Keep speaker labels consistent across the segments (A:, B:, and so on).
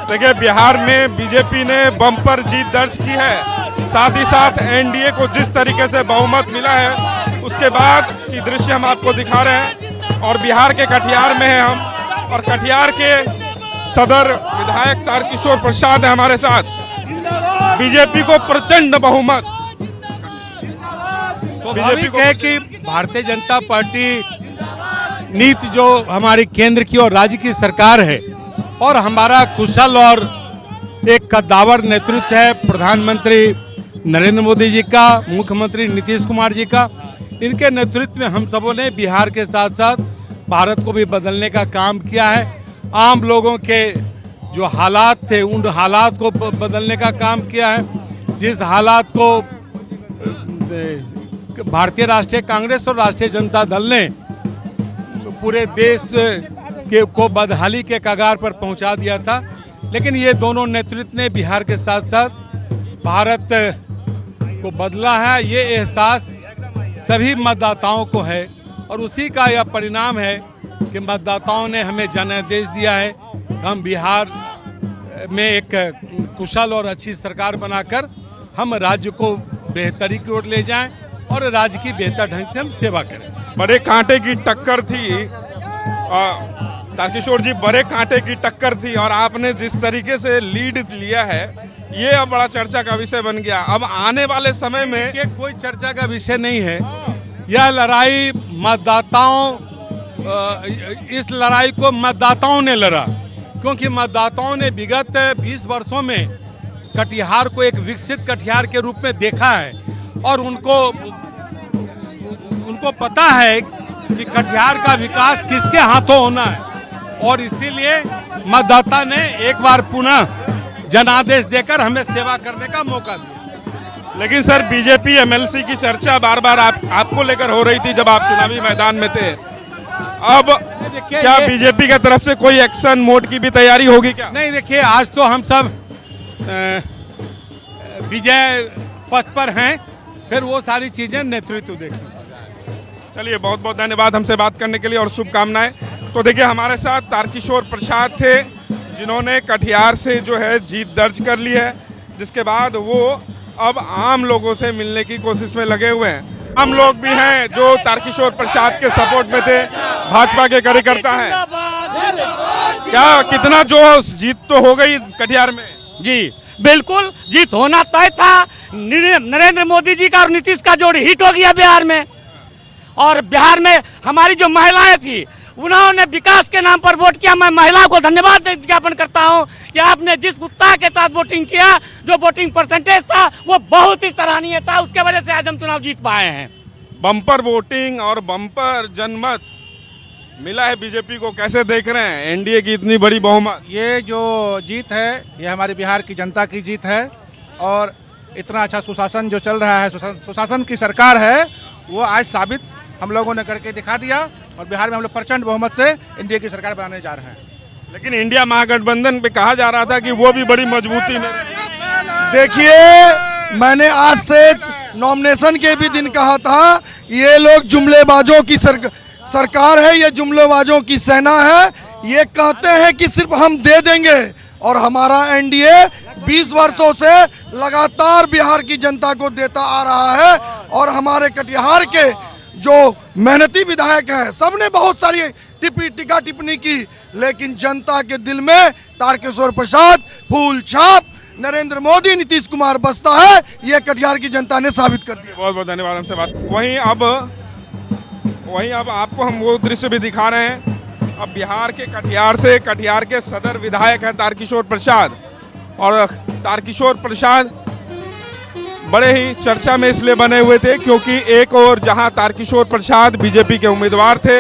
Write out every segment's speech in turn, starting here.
A: देखिए, बिहार में बीजेपी ने बम्पर जीत दर्ज की है, साथ ही साथ एनडीए को जिस तरीके से बहुमत मिला है उसके बाद की दृश्य हम आपको दिखा रहे हैं। और बिहार के कटिहार में हैं हम, और कटिहार के सदर विधायक तारकिशोर प्रसाद है हमारे साथ। बीजेपी को प्रचंड बहुमत।
B: स्वाभाविक है कि भारतीय जनता पार्टी नीति जो हमारी केंद्र की और राज्य की सरकार है और हमारा कुशल और एक कद्दावर नेतृत्व है प्रधानमंत्री नरेंद्र मोदी जी का, मुख्यमंत्री नीतीश कुमार जी का, इनके नेतृत्व में हम सबों ने बिहार के साथ साथ भारत को भी बदलने का काम किया है। आम लोगों के जो हालात थे उन हालात को बदलने का काम किया है। जिस हालात को भारतीय राष्ट्रीय कांग्रेस और राष्ट्रीय जनता दल ने पूरे देश को बदहाली के कगार पर पहुंचा दिया था, लेकिन ये दोनों नेतृत्व ने बिहार के साथ साथ भारत को बदला है। ये एहसास सभी मतदाताओं को है और उसी का यह परिणाम है कि मतदाताओं ने हमें जनादेश दिया है। हम बिहार में एक कुशल और अच्छी सरकार बनाकर हम राज्य को बेहतरी की ओर ले जाएं और राज्य की बेहतर ढंग से हम सेवा करें।
A: बड़े कांटे की टक्कर थी तारकिशोर जी, बड़े कांटे की टक्कर थी और आपने जिस तरीके से लीड लिया है ये अब बड़ा चर्चा का विषय बन गया। अब आने वाले समय में
B: ये कोई चर्चा का विषय नहीं है। यह लड़ाई मतदाताओं, इस लड़ाई को मतदाताओं ने लड़ा, क्योंकि मतदाताओं ने विगत 20 वर्षों में कटिहार को एक विकसित कटिहार के रूप में देखा है और उनको पता है कि कटिहार का विकास किसके हाथों होना है और इसीलिए मतदाता ने एक बार पुनः जनादेश देकर हमें सेवा करने का मौका दिया।
A: लेकिन सर, बीजेपी एमएलसी की चर्चा बार बार आपको लेकर हो रही थी जब आप चुनावी मैदान में थे। अब क्या बीजेपी की तरफ से कोई एक्शन मोड की भी तैयारी होगी क्या?
B: नहीं, देखिए, आज तो हम सब विजय पथ पर हैं, फिर वो सारी चीजें नेतृत्व देखें।
A: चलिए, बहुत बहुत धन्यवाद हमसे बात करने के लिए और शुभकामनाएं। तो देखिए, हमारे साथ तारकिशोर प्रसाद थे जिन्होंने कटिहार से जो है जीत दर्ज कर ली है, जिसके बाद वो अब आम लोगों से मिलने की कोशिश में लगे हुए हैं। आम लोग भी हैं जो तारकिशोर प्रसाद के सपोर्ट में थे, भाजपा के कार्यकर्ता हैं। क्या कितना जोश, जीत तो हो गई कटिहार में?
C: जी बिल्कुल, जीत होना तय था। नरेंद्र मोदी जी का और नीतीश का जोड़ी हिट हो गया बिहार में। और बिहार में हमारी जो महिलाएं थी उन्होंने विकास के नाम पर वोट किया। मैं महिलाओं को धन्यवाद ज्ञापन करता हूं कि आपने जिस उत्साह के साथ वोटिंग किया, जो वोटिंग परसेंटेज था वो बहुत ही सराहनीय था। उसके वजह से आज हम चुनाव जीत पाए हैं।
A: बम्पर वोटिंग और बम्पर जनमत मिला है बीजेपी को, कैसे देख रहे हैं एनडीए की इतनी बड़ी बहुमत?
D: ये जो जीत है ये हमारे बिहार की जनता की जीत है और इतना अच्छा सुशासन जो चल रहा है, सुशासन की सरकार है, वो आज साबित हम लोगों ने करके दिखा दिया और बिहार में हम लोग प्रचंड बहुमत से एनडीए की सरकार बनाने जा रहे हैं।
A: लेकिन इंडिया महागठबंधन पे कहा जा रहा था कि वो भी बड़ी मजबूती में।
E: देखिए, मैंने आज से नॉमिनेशन के भी दिन कहा था, ये लोग जुमलेबाजों की सरकार है, ये जुमलेबाजों की सेना है। ये कहते हैं कि सिर्फ हम दे देंगे और हमारा एनडीए 20 वर्षों से लगातार बिहार की जनता को देता आ रहा है। और हमारे कटिहार के जो मेहनती विधायक हैं सबने बहुत सारी टीका टिप्पणी की, लेकिन जनता के दिल में तारकिशोर प्रसाद फूल छाप नरेंद्र मोदी, नीतीश कुमार बसता है, ये कटिहार की जनता ने साबित कर दिया।
A: बहुत बहुत धन्यवाद हमसे बात। वहीं अब आपको हम वो दृश्य भी दिखा रहे हैं। अब बिहार के कटिहार के सदर विधायक है तारकिशोर प्रसाद, और तारकिशोर प्रसाद बड़े ही चर्चा में इसलिए बने हुए थे क्योंकि एक और जहां तारकिशोर प्रसाद बीजेपी के उम्मीदवार थे,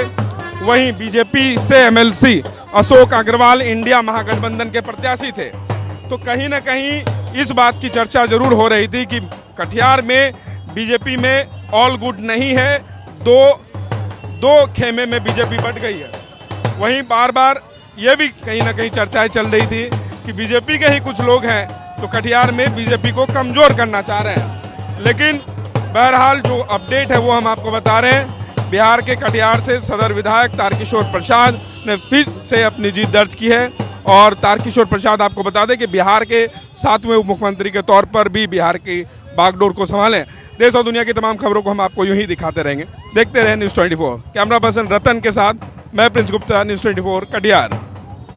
A: वहीं बीजेपी से एमएलसी अशोक अग्रवाल इंडिया महागठबंधन के प्रत्याशी थे। तो कहीं ना कहीं इस बात की चर्चा जरूर हो रही थी कि कटिहार में बीजेपी में ऑल गुड नहीं है, दो खेमे में बीजेपी बट गई है। वहीं बार बार ये भी कहीं ना कहीं चर्चाएं चल रही थी कि बीजेपी के ही कुछ लोग हैं तो कटिहार में बीजेपी को कमजोर करना चाह रहे हैं। लेकिन बहरहाल जो अपडेट है वो हम आपको बता रहे हैं। बिहार के कटिहार से सदर विधायक तारकिशोर प्रसाद ने फिर से अपनी जीत दर्ज की है और तारकिशोर प्रसाद आपको बता दें कि बिहार के 7वें उप मुख्यमंत्री के तौर पर भी बिहार की बागडोर को संभालें। देश और दुनिया की तमाम खबरों को हम आपको यूं ही दिखाते रहेंगे। देखते रहें न्यूज़ 24। कैमरा पर्सन रतन के साथ मैं प्रिंस गुप्ता, न्यूज़ 24 कटिहार।